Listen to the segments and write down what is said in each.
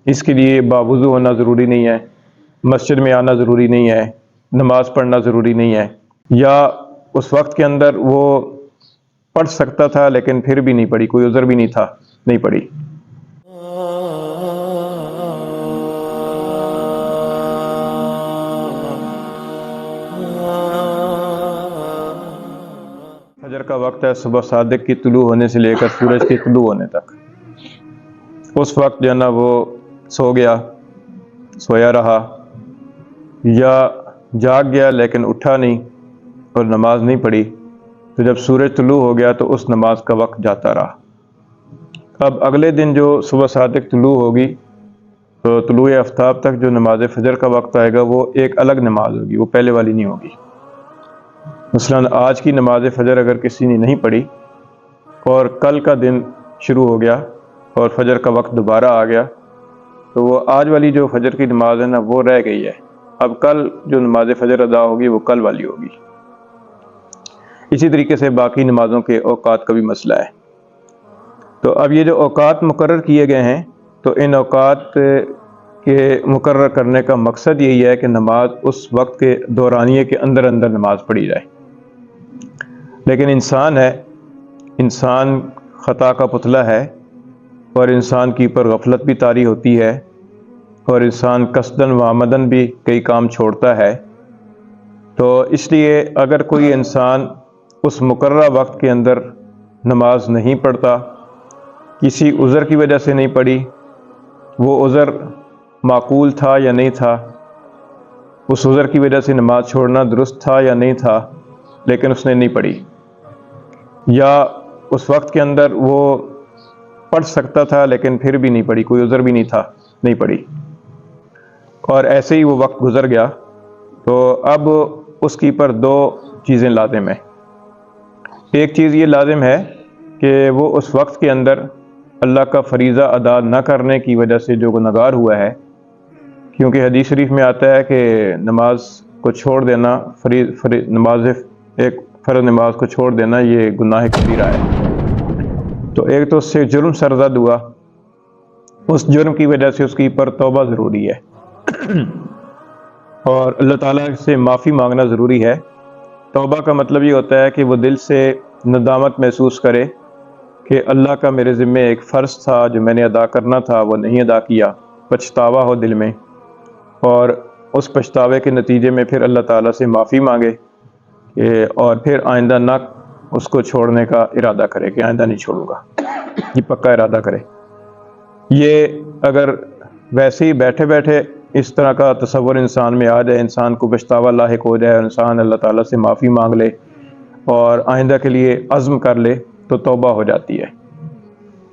اس کے لیے باوضو ہونا ضروری نہیں ہے، مسجد میں آنا ضروری نہیں ہے، نماز پڑھنا ضروری نہیں ہے، یا اس وقت کے اندر وہ پڑھ سکتا تھا لیکن پھر بھی نہیں پڑھی، کوئی عذر بھی نہیں تھا، نہیں پڑھی۔ فجر کا وقت ہے صبح صادق کی طلوع ہونے سے لے کر سورج کے طلوع ہونے تک۔ اس وقت جو ہے نا وہ سو گیا، سویا رہا، یا جاگ گیا لیکن اٹھا نہیں اور نماز نہیں پڑھی، تو جب سورج طلوع ہو گیا تو اس نماز کا وقت جاتا رہا۔ اب اگلے دن جو صبح صادق طلوع ہوگی تو طلوع آفتاب تک جو نماز فجر کا وقت آئے گا وہ ایک الگ نماز ہوگی، وہ پہلے والی نہیں ہوگی۔ مثلاً آج کی نماز فجر اگر کسی نے نہیں پڑھی اور کل کا دن شروع ہو گیا اور فجر کا وقت دوبارہ آ گیا تو وہ آج والی جو فجر کی نماز ہے نا وہ رہ گئی ہے، اب کل جو نماز فجر ادا ہوگی وہ کل والی ہوگی۔ اسی طریقے سے باقی نمازوں کے اوقات کا بھی مسئلہ ہے۔ تو اب یہ جو اوقات مقرر کیے گئے ہیں تو ان اوقات کے مقرر کرنے کا مقصد یہی ہے کہ نماز اس وقت کے دورانیے کے اندر اندر نماز پڑھی جائے۔ لیکن انسان ہے، انسان خطا کا پتلا ہے، اور انسان کی پر غفلت بھی طاری ہوتی ہے، اور انسان قصداً و عمداً بھی کئی کام چھوڑتا ہے۔ تو اس لیے اگر کوئی انسان اس مقررہ وقت کے اندر نماز نہیں پڑھتا، کسی عذر کی وجہ سے نہیں پڑھی، وہ عذر معقول تھا یا نہیں تھا، اس عذر کی وجہ سے نماز چھوڑنا درست تھا یا نہیں تھا، لیکن اس نے نہیں پڑھی، یا اس وقت کے اندر وہ پڑھ سکتا تھا لیکن پھر بھی نہیں پڑھی، کوئی عذر بھی نہیں تھا، نہیں پڑھی، اور ایسے ہی وہ وقت گزر گیا، تو اب اس کی پر دو چیزیں لازم ہیں۔ ایک چیز یہ لازم ہے کہ وہ اس وقت کے اندر اللہ کا فریضہ ادا نہ کرنے کی وجہ سے جو گنہگار ہوا ہے، کیونکہ حدیث شریف میں آتا ہے کہ نماز کو چھوڑ دینا، ایک فرض نماز کو چھوڑ دینا یہ گناہ کبیرہ ہے۔ تو ایک تو اس سے جرم سرزد ہوا، اس جرم کی وجہ سے اس کی پر توبہ ضروری ہے اور اللہ تعالیٰ سے معافی مانگنا ضروری ہے۔ توبہ کا مطلب یہ ہوتا ہے کہ وہ دل سے ندامت محسوس کرے کہ اللہ کا میرے ذمے ایک فرض تھا جو میں نے ادا کرنا تھا، وہ نہیں ادا کیا، پچھتاوا ہو دل میں، اور اس پچھتاوے کے نتیجے میں پھر اللہ تعالیٰ سے معافی مانگے اور پھر آئندہ نہ اس کو چھوڑنے کا ارادہ کرے کہ آئندہ نہیں چھوڑوں گا، یہ پکا ارادہ کرے۔ یہ اگر ویسے ہی بیٹھے بیٹھے اس طرح کا تصور انسان میں آ جائے، انسان کو پچھتاوا لاحق ہو جائے اور انسان اللہ تعالیٰ سے معافی مانگ لے اور آئندہ کے لیے عزم کر لے تو توبہ ہو جاتی ہے۔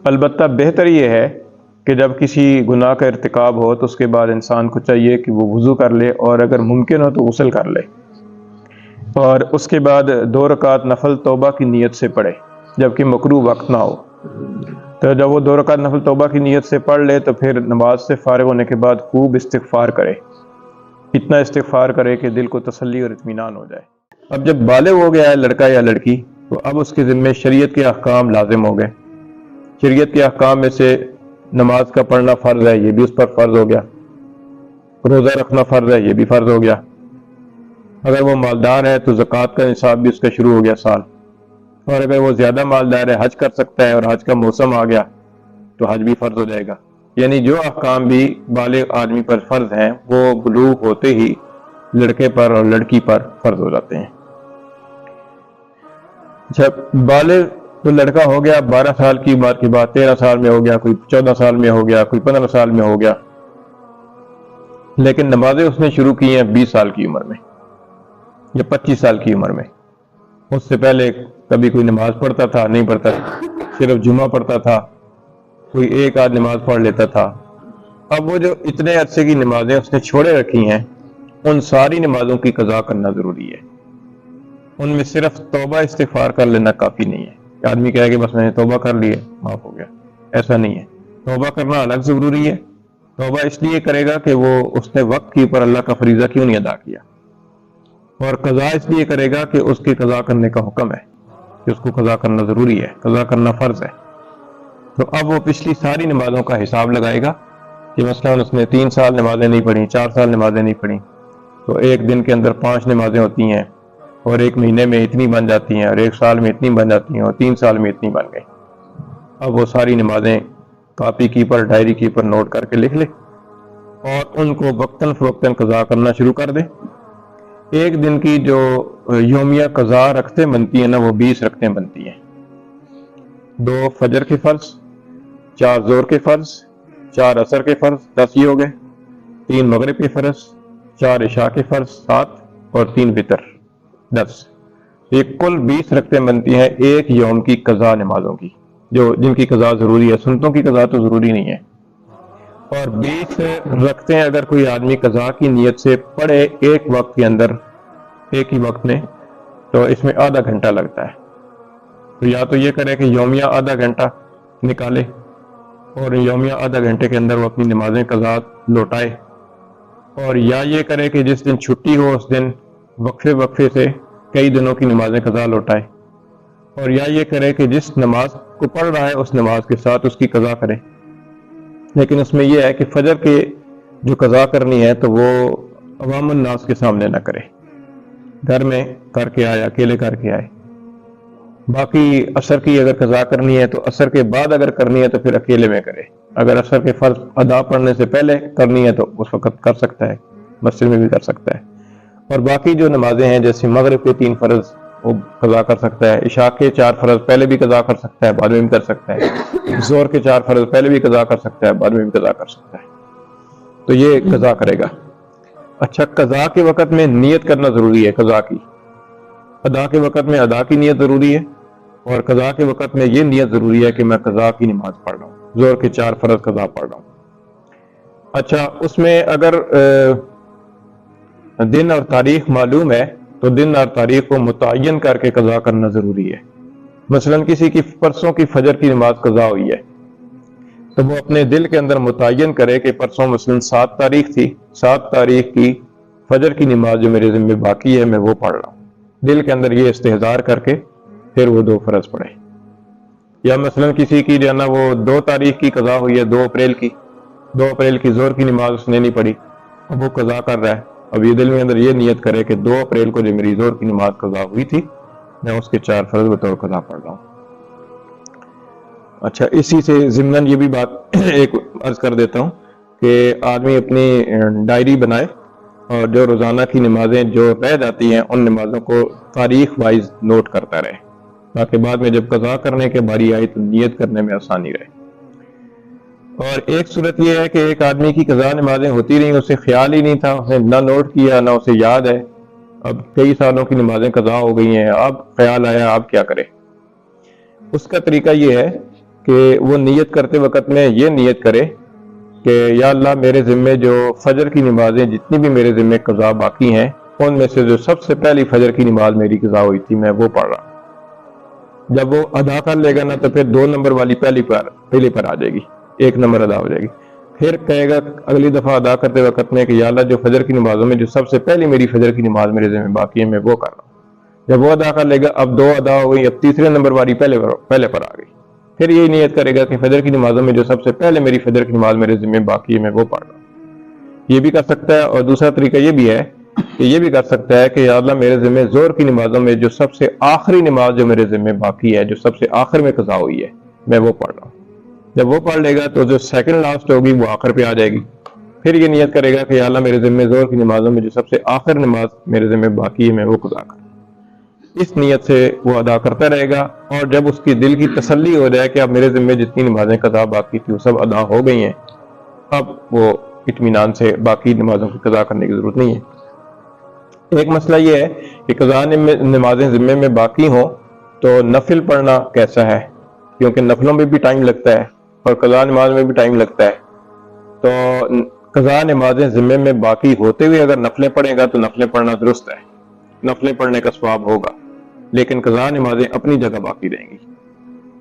البتہ بہتر یہ ہے کہ جب کسی گناہ کا ارتکاب ہو تو اس کے بعد انسان کو چاہیے کہ وہ وضو کر لے، اور اگر ممکن ہو تو غسل کر لے، اور اس کے بعد 2 رکعت نفل توبہ کی نیت سے پڑھے جبکہ مکروہ وقت نہ ہو۔ تو جب وہ 2 رکعت نفل توبہ کی نیت سے پڑھ لے تو پھر نماز سے فارغ ہونے کے بعد خوب استغفار کرے، اتنا استغفار کرے کہ دل کو تسلی اور اطمینان ہو جائے۔ اب جب بالغ ہو گیا ہے لڑکا یا لڑکی تو اب اس کے ذمہ شریعت کے احکام لازم ہو گئے۔ شریعت کے احکام میں سے نماز کا پڑھنا فرض ہے، یہ بھی اس پر فرض ہو گیا، روزہ رکھنا فرض ہے، یہ بھی فرض ہو گیا، اگر وہ مالدار ہے تو زکوٰۃ کا نصاب بھی اس کا شروع ہو گیا سال، اور اگر وہ زیادہ مالدار ہے حج کر سکتا ہے اور حج کا موسم آ گیا تو حج بھی فرض ہو جائے گا۔ یعنی جو احکام بھی بالغ آدمی پر فرض ہیں وہ بلوغ ہوتے ہی لڑکے پر اور لڑکی پر فرض ہو جاتے ہیں۔ جب بالغ تو لڑکا ہو گیا 12 سال کی بات کے بعد 13 سال میں ہو گیا، کوئی 14 سال میں ہو گیا، کوئی 15 سال میں ہو گیا، لیکن نمازیں اس نے شروع کی ہیں 20 سال کی عمر میں یا 25 سال کی عمر میں۔ اس سے پہلے کبھی کوئی نماز پڑھتا تھا، نہیں پڑھتا تھا، صرف جمعہ پڑھتا تھا، کوئی ایک آدھ نماز پڑھ لیتا تھا۔ اب وہ جو اتنے عرصے کی نمازیں اس نے چھوڑے رکھی ہیں ان ساری نمازوں کی قضا کرنا ضروری ہے۔ ان میں صرف توبہ استغفار کر لینا کافی نہیں ہے کہ آدمی کہے کہ بس میں نے توبہ کر لی ہے معاف ہو گیا، ایسا نہیں ہے۔ توبہ کرنا الگ ضروری ہے۔ توبہ اس لیے کرے گا کہ وہ اس نے وقت کے اوپر اللہ کا فریضہ کیوں نہیں ادا کیا، اور قضا اس لیے کرے گا کہ اس کی قضا کرنے کا حکم ہے کہ اس کو قضا کرنا ضروری ہے، قضا کرنا فرض ہے۔ تو اب وہ پچھلی ساری نمازوں کا حساب لگائے گا کہ مثلاً اس نے 3 سال نمازیں نہیں پڑھی، 4 سال نمازیں نہیں پڑھی، تو ایک دن کے اندر 5 نمازیں ہوتی ہیں، اور ایک مہینے میں اتنی بن جاتی ہیں، اور ایک سال میں اتنی بن جاتی ہیں، اور 3 سال میں اتنی بن گئی۔ اب وہ ساری نمازیں کاپی کی پر، ڈائری کی پر نوٹ کر کے لکھ لے، اور ان کو وقتاً فوقتاً قضا کرنا شروع کر دے۔ ایک دن کی جو یومیہ قضا رکھتے بنتی ہیں نا، وہ 20 رکھتے بنتی ہیں۔ 2 فجر کے فرض، 4 ظہر کے فرض، 4 عصر کے فرض، 10 یہ ہو گئے، 3 مغرب کے فرض، 4 عشاء کے فرض، 7، اور 3 وتر، 10۔ یہ کل 20 رکعتیں بنتی ہیں ایک یوم کی قضا نمازوں کی، جن کی قضا ضروری ہے۔ سنتوں کی قضا تو ضروری نہیں ہے۔ اور 20 رکعتیں اگر کوئی آدمی قضا کی نیت سے پڑھے ایک وقت کے اندر، ایک ہی وقت میں، تو اس میں آدھا گھنٹہ لگتا ہے۔ تو یا تو یہ کرے کہ یومیہ آدھا گھنٹہ نکالے، اور یومیہ آدھا گھنٹے کے اندر وہ اپنی نمازیں قضا لوٹائے، اور یا یہ کرے کہ جس دن چھٹی ہو اس دن وقفے سے کئی دنوں کی نمازیں قضا لوٹائے، اور یا یہ کرے کہ جس نماز کو پڑھ رہا ہے اس نماز کے ساتھ اس کی قضا کرے۔ لیکن اس میں یہ ہے کہ فجر کے جو قضا کرنی ہے تو وہ عوام الناس کے سامنے نہ کرے، گھر میں کر کے آئے، اکیلے کر کے آئے۔ باقی عصر کی اگر قضا کرنی ہے تو عصر کے بعد اگر کرنی ہے تو پھر اکیلے میں کرے۔ اگر عصر کے فرض ادا پڑھنے سے پہلے کرنی ہے تو اس وقت کر سکتا ہے، مسجد میں بھی کر سکتا ہے۔ اور باقی جو نمازیں ہیں جیسے مغرب کے 3 فرض وہ قضا کر سکتا ہے، عشاء کے 4 فرض پہلے بھی قضا کر سکتا ہے، بعد میں بھی کر سکتا ہے، ظہر کے 4 فرض پہلے بھی قضا کر سکتا ہے، بعد میں بھی قضا کر سکتا ہے۔ تو یہ قضا کرے گا۔ اچھا، قضا کے وقت میں نیت کرنا ضروری ہے قضا کی۔ ادا کے وقت میں ادا کی نیت ضروری ہے، اور قضا کے وقت میں یہ نیت ضروری ہے کہ میں قضا کی نماز پڑھ رہا ہوں، ظہر کے 4 فرض قضا پڑھ رہا ہوں۔ اچھا، اس میں اگر دن اور تاریخ معلوم ہے تو دن اور تاریخ کو متعین کر کے قضا کرنا ضروری ہے۔ مثلا کسی کی پرسوں کی فجر کی نماز قضا ہوئی ہے تو وہ اپنے دل کے اندر متعین کرے کہ پرسوں مثلا 7 تاریخ تھی، 7 تاریخ کی فجر کی نماز جو میرے ذمہ باقی ہے میں وہ پڑھ رہا ہوں، دل کے اندر یہ استحضار کر کے پھر وہ 2 فرض پڑھے۔ یا مثلا کسی کی جو ہے نا وہ 2 تاریخ کی قضا ہوئی ہے، 2 اپریل کی ظہر کی نماز اس نے نہیں پڑھی، اب وہ قضا کر رہا ہے، اب یہ دل میں اندر یہ نیت کرے کہ 2 اپریل کو جو میری ظہر کی نماز قضا ہوئی تھی میں اس کے 4 فرض بطور قضا پڑھ رہا ہوں۔ اچھا، اسی سے ضمن یہ بھی بات ایک عرض کر دیتا ہوں کہ آدمی اپنی ڈائری بنائے، اور جو روزانہ کی نمازیں جو رہ جاتی ہیں ان نمازوں کو تاریخ وائز نوٹ کرتا رہے، تاکہ بعد میں جب قضا کرنے کے باری آئی تو نیت کرنے میں آسانی رہے۔ اور ایک صورت یہ ہے کہ ایک آدمی کی قضا نمازیں ہوتی رہیں، اسے خیال ہی نہیں تھا، اسے نہ نوٹ کیا نہ اسے یاد ہے، اب کئی سالوں کی نمازیں قضا ہو گئی ہیں، اب خیال آیا اب کیا کرے۔ اس کا طریقہ یہ ہے کہ وہ نیت کرتے وقت میں یہ نیت کرے کہ یا اللہ میرے ذمے جو فجر کی نمازیں جتنی بھی میرے ذمے قضا باقی ہیں ان میں سے جو سب سے پہلی فجر کی نماز میری قضا ہوئی تھی میں وہ پڑھ رہا ہوں۔ جب وہ ادا کر لے گا نا تو پھر 2 نمبر والی پہلی پر آ جائے گی، 1 نمبر ادا ہو جائے گی۔ پھر کہے گا اگلی دفعہ ادا کرتے وقت میں کہ یا اللہ جو فجر کی نمازوں میں جو سب سے پہلی میری فجر کی نماز میرے ذمہ باقی ہے میں وہ کر رہا ہوں۔ جب وہ ادا کر لے گا اب 2 ادا ہو گئی، اب تیسرے نمبر والی پہلے پر آ گئی، پھر یہ نیت کرے گا کہ فجر کی نمازوں میں جو سب سے پہلے میری فجر کی نماز میرے ذمہ باقی ہے میں وہ پڑھ رہا ہوں۔ یہ بھی کر سکتا ہے، اور دوسرا طریقہ یہ بھی ہے کہ یہ بھی کر سکتا ہے کہ یا اللہ میرے ذمہ ظہر کی نمازوں میں جو سب سے آخری نماز جو میرے ذمہ باقی ہے، جو سب سے آخر میں قضا ہوئی ہے میں وہ پڑھ رہا ہوں۔ جب وہ پڑھ لے گا تو جو سیکنڈ لاسٹ ہوگی وہ آخر پہ آ جائے گی، پھر یہ نیت کرے گا کہ یا اللہ میرے ذمہ ظہر کی نمازوں میں جو سب سے آخر نماز میرے ذمہ باقی ہے میں وہ قضا کروں۔ اس نیت سے وہ ادا کرتا رہے گا، اور جب اس کی دل کی تسلی ہو جائے کہ اب میرے ذمہ جتنی نمازیں قضا باقی تھی وہ سب ادا ہو گئی ہیں، اب وہ اطمینان سے باقی نمازوں کی قضا کرنے کی ضرورت نہیں ہے۔ ایک مسئلہ یہ ہے کہ قضا نمازیں ذمے میں باقی ہوں تو نفل پڑھنا کیسا ہے، کیونکہ نفلوں میں بھی ٹائم لگتا ہے اور قضا نماز میں بھی ٹائم لگتا ہے۔ تو قضا نمازیں ذمے میں باقی ہوتے ہوئے اگر نفلیں پڑھے گا تو نفلیں پڑھنا درست ہے، نفلیں پڑھنے کا ثواب ہوگا، لیکن قضا نمازیں اپنی جگہ باقی رہیں گی۔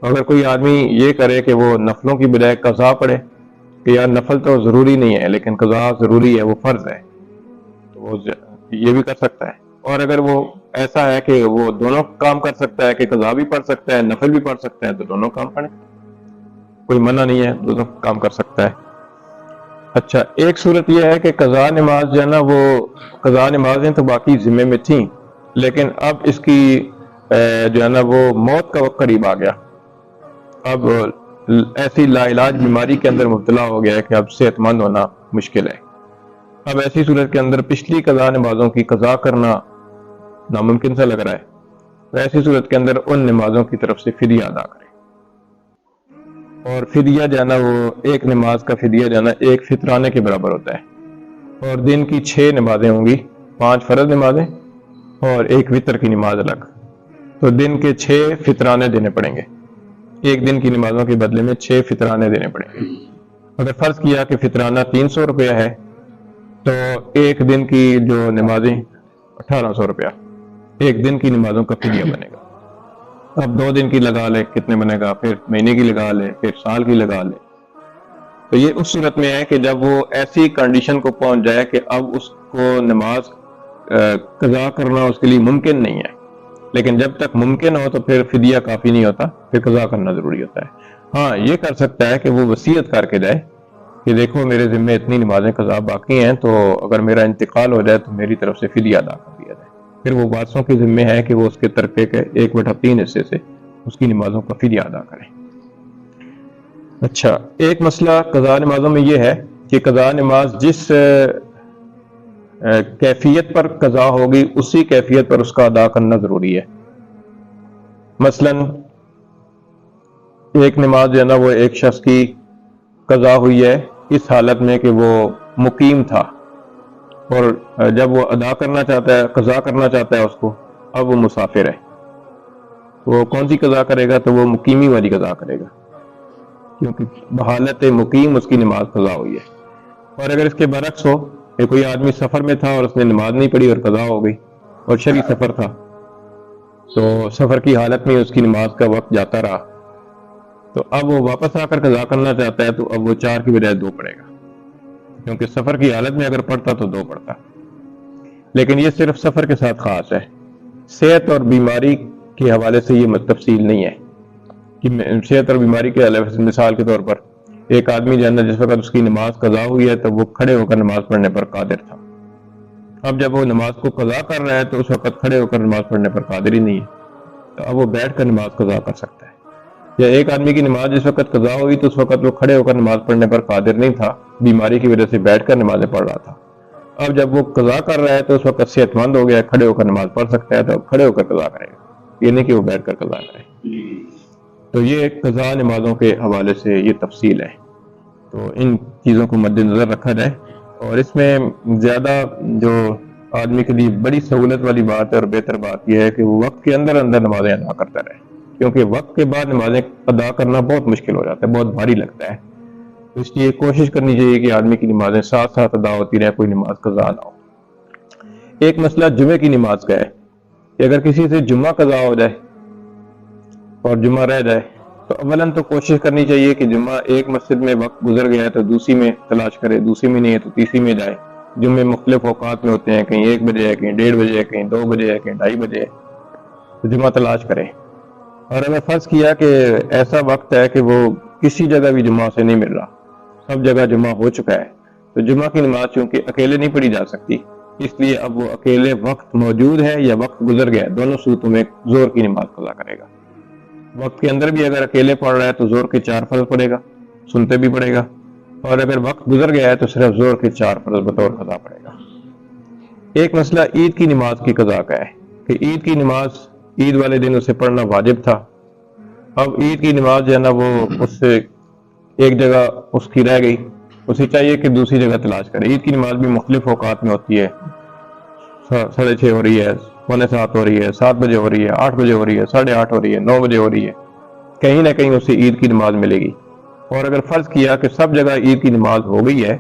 اگر کوئی آدمی یہ کرے کہ وہ نفلوں کی بجائے قضا پڑھے کہ یار نفل تو ضروری نہیں ہے لیکن قضا ضروری ہے، وہ فرض ہے، تو وہ یہ بھی کر سکتا ہے۔ اور اگر وہ ایسا ہے کہ وہ دونوں کام کر سکتا ہے کہ قضا بھی پڑھ سکتا ہے نفل بھی پڑھ سکتا ہے تو دونوں کام پڑھے، کوئی منع نہیں ہے، دونوں کام کر سکتا ہے۔ اچھا، ایک صورت یہ ہے کہ قضا نماز جو ہے نا، وہ قضا نمازیں تو باقی ذمے میں تھیں، لیکن اب اس کی جو ہے نا وہ موت کا وقت قریب آ گیا، اب ایسی لا علاج بیماری کے اندر مبتلا ہو گیا ہے کہ اب صحت مند ہونا مشکل ہے۔ اب ایسی صورت کے اندر پچھلی قضا نمازوں کی قضا کرنا ناممکن سا لگ رہا ہے، تو ایسی صورت کے اندر ان نمازوں کی طرف سے فدیہ ادا کریں، اور فدیہ جو ہے نا وہ ایک نماز کا فدیہ جو ہے نا ایک فطرانے کے برابر ہوتا ہے، اور دن کی 6 نمازیں ہوں گی، 5 فرض نمازیں اور ایک وتر کی نماز الگ، تو دن کے 6 فطرانے دینے پڑیں گے، ایک دن کی نمازوں کے بدلے میں 6 فطرانے دینے پڑیں گے۔ اگر فرض کیا کہ فطرانہ 300 روپیہ ہے تو ایک دن کی جو نمازیں 1800 روپیہ ایک دن کی نمازوں کا فدیہ بنے گا۔ اب 2 دن کی لگا لے کتنے بنے گا، پھر مہینے کی لگا لے، پھر سال کی لگا لے، تو یہ اس صورت میں ہے کہ جب وہ ایسی کنڈیشن کو پہنچ جائے کہ اب اس کو نماز قضا کرنا اس کے لیے ممکن نہیں ہے، لیکن جب تک ممکن ہو تو پھر فدیہ کافی نہیں ہوتا، پھر قضا کرنا ضروری ہوتا ہے۔ ہاں، یہ کر سکتا ہے کہ وہ وصیت کر کے جائے کہ دیکھو میرے ذمے اتنی نمازیں قضا باقی ہیں، تو اگر میرا انتقال ہو جائے تو میری طرف سے فدیہ ادا کر دیا جائے، پھر وہ وارثوں کے ذمے ہے کہ وہ اس کے ترکے کے 1/3 حصے سے اس کی نمازوں کا فدیہ ادا کریں۔ اچھا، ایک مسئلہ قضا نمازوں میں یہ ہے کہ قضا نماز جس کیفیت پر قضا ہوگی اسی کیفیت پر اس کا ادا کرنا ضروری ہے۔ مثلا ایک نماز جو ہے نا وہ ایک شخص کی قضا ہوئی ہے اس حالت میں کہ وہ مقیم تھا، اور جب وہ ادا کرنا چاہتا ہے، قضا کرنا چاہتا ہے اس کو، اب وہ مسافر ہے، وہ کون سی قضا کرے گا؟ تو وہ مقیمی والی قضا کرے گا، کیونکہ بحالت مقیم اس کی نماز قضا ہوئی ہے۔ اور اگر اس کے برعکس ہو کہ کوئی آدمی سفر میں تھا اور اس نے نماز نہیں پڑھی اور قضا ہو گئی، اور شرعی سفر تھا، تو سفر کی حالت میں اس کی نماز کا وقت جاتا رہا، تو اب وہ واپس آ کر قضا کرنا چاہتا ہے، تو اب وہ 4 کی بجائے 2 پڑے گا، کیونکہ سفر کی حالت میں اگر پڑھتا تو 2 پڑھتا۔ لیکن یہ صرف سفر کے ساتھ خاص ہے، صحت اور بیماری کے حوالے سے یہ تفصیل نہیں ہے کہ صحت اور بیماری کے حوالے سے، مثال کے طور پر ایک آدمی جو ہے نا جس وقت اس کی نماز قضا ہوئی ہے تو وہ کھڑے ہو کر نماز پڑھنے پر قادر تھا، اب جب وہ نماز کو قضا کر رہا ہے تو اس وقت کھڑے ہو کر نماز پڑھنے پر قادر ہی نہیں ہے، تو اب وہ بیٹھ کر نماز قضا کر سکتا ہے۔ یا ایک آدمی کی نماز جس وقت قضا ہوئی تو اس وقت وہ کھڑے ہو کر نماز پڑھنے پر قادر نہیں تھا، بیماری کی وجہ سے بیٹھ کر نمازیں پڑھ رہا تھا، اب جب وہ قضا کر رہا ہے تو اس وقت صحت مند ہو گیا، کھڑے ہو کر نماز پڑھ سکتا ہے، تو اب کھڑے ہو کر قضا کرے گا، یہ نہیں کہ وہ بیٹھ کر قضا کرے۔ تو یہ قضا نمازوں کے حوالے سے یہ تفصیل ہے، تو ان چیزوں کو مد نظر رکھا جائے، اور اس میں زیادہ جو آدمی کے لیے بڑی سہولت والی بات ہے اور بہتر بات یہ ہے کہ وہ وقت کے اندر نمازیں ادا کرتا رہے، کیونکہ وقت کے بعد نمازیں ادا کرنا بہت مشکل ہو جاتا ہے، بہت بھاری لگتا ہے، تو اس لیے کوشش کرنی چاہیے کہ آدمی کی نمازیں ساتھ ساتھ ادا ہوتی رہیں، کوئی نماز قضا نہ ہو۔ ایک مسئلہ جمعے کی نماز کا ہے کہ اگر کسی سے جمعہ قضا ہو جائے اور جمعہ رہ جائے تو اولاً تو کوشش کرنی چاہیے کہ جمعہ ایک مسجد میں وقت گزر گیا ہے تو دوسری میں تلاش کرے، دوسری میں نہیں ہے تو تیسری میں جائے۔ جمعے مختلف اوقات میں ہوتے ہیں، کہیں 1 بجے ہے، کہیں 1:30 بجے ہے، کہیں 2 بجے ہے، کہیں 2:30 بجے ہے، تو جمعہ تلاش کرے۔ اور اگر فرض کیا کہ ایسا وقت ہے کہ وہ کسی جگہ بھی جمعہ سے نہیں مل رہا، سب جگہ جمعہ ہو چکا ہے، تو جمعہ کی نماز چونکہ اکیلے نہیں پڑھی جا سکتی، اس لیے اب وہ اکیلے وقت موجود ہے یا وقت گزر گیا، دونوں صورتوں میں ظہر کی نماز قضا کرے گا۔ وقت کے اندر بھی اگر اکیلے پڑھ رہا ہے تو ظہر کے 4 فرض پڑھے گا، سنتے بھی پڑھے گا، اور اگر وقت گزر گیا ہے تو صرف ظہر کے 4 فرض بطور قضا پڑھے گا۔ ایک مسئلہ عید کی نماز کی قضا کا ہے کہ عید کی نماز عید والے دن اسے پڑھنا واجب تھا، اب عید کی نماز جو ہے نا وہ اس سے ایک جگہ اس کی رہ گئی، اسے چاہیے کہ دوسری جگہ تلاش کرے۔ عید کی نماز بھی مختلف اوقات میں ہوتی ہے، 6:30 ہو رہی ہے، 6:45 ہو رہی ہے، 7 بجے ہو رہی ہے، 8 بجے ہو رہی ہے، 8:30 ہو رہی ہے، 9 بجے ہو رہی ہے، کہیں نہ کہیں اسے عید کی نماز ملے گی۔ اور اگر فرض کیا کہ سب جگہ عید کی نماز ہو گئی ہے،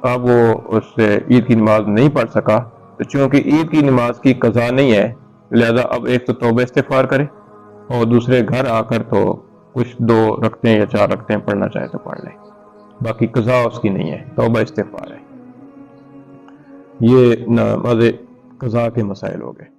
اب وہ اس سے عید کی نماز نہیں پڑھ سکا، تو چونکہ عید کی نماز کی قضا نہیں ہے، لہذا اب ایک تو توبہ استغفار کرے، اور دوسرے گھر آ کر تو کچھ 2 رکعتیں یا 4 رکعتیں پڑھنا چاہے تو پڑھ لے، باقی قضا اس کی نہیں ہے، توبہ استغفار ہے۔ یہ نماز قضا کے مسائل ہو گئے۔